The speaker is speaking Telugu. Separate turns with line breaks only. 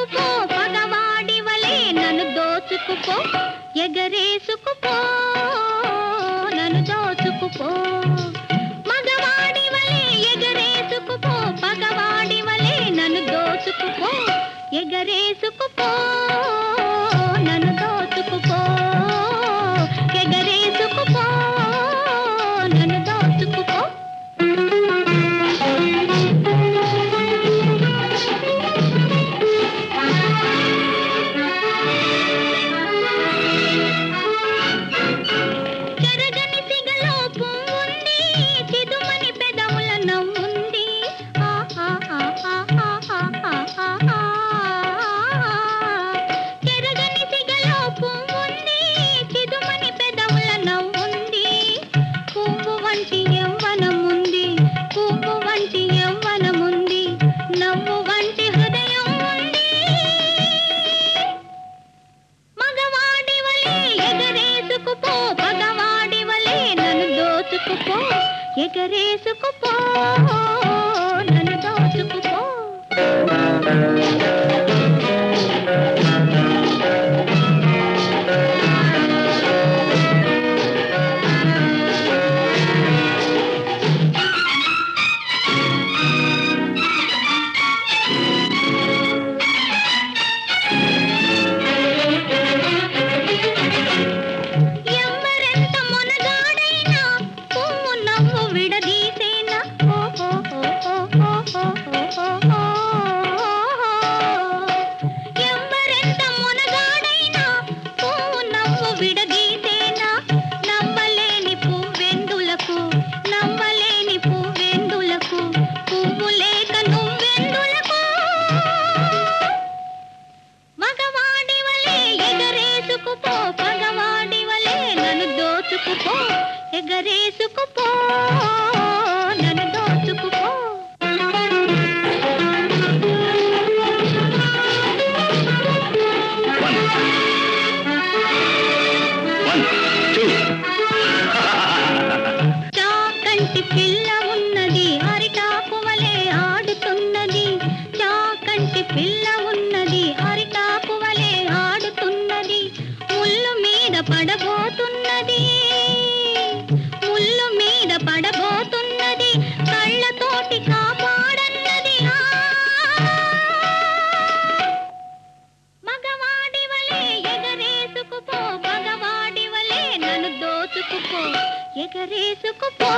ఎగరేసుకుపో పగవాడి వలే నన్ను దోచుకుపో ఎగరేసుకుపో నన్ను దోచుకుపో మగవాడి వలే ఎగరేసుకుపో పగవాడి వలే నన్ను దోచుకుపో ఎగరేసుకుపో నన్ను దోచుకుపో ఎగరేసుకుపో నన్ను దోచుకుపో చెరగని సిగలో పువ్వుంది చిదుమని పెదవుల నవ్వుంది చెరగని సిగలో పువ్వుంది చిదుమని పెదవుల నవ్వుంది పువ్వు వంటి యవ్వనముంది పువ్వు వంటి యవ్వనముంది నవ్వు వంటి హృదయం ఉంది మగవాడి వలే ఎగరేసుకుపో పగవాడి వలే నన్ను దోచుకుపో ఎగరేసుకుపో నన్ను దోచుకుపో ఎవ్వరెంత మొనగాడైనా పువ్వు నవ్వు విడదీసేనా ఎవ్వరెంత మొనగాడైనా పువ్వు నవ్వు విడదీసేనా నవ్వలేని పువ్వెందులకు నవ్వలేని పువ్వెందులకు పువ్వు లేక నువ్వెందులకు మగవాడి వలే ఎగరేసుకుపో పగవాడి వలే నన్ను దోచుకుపో ఎగరేసుకుపో నన్ను దోచుకుపో చాకంటి పిల్ల ఉన్నది అరిటాకు వలే ఆడుతున్నది చాకంటి పిల్ల ఉన్నది అరిటాకు వలే ఆడుతున్నది ముళ్ళు మీద పడబోతున్నది ముళ్ళు మీద పడబోతున్నది కళ్ళతోటి కాపాడన్నది మగవాడి వలే ఎగరేసుకుపో పగవాడి వలే నన్ను దోచుకుపో ఎగరేసుకుపో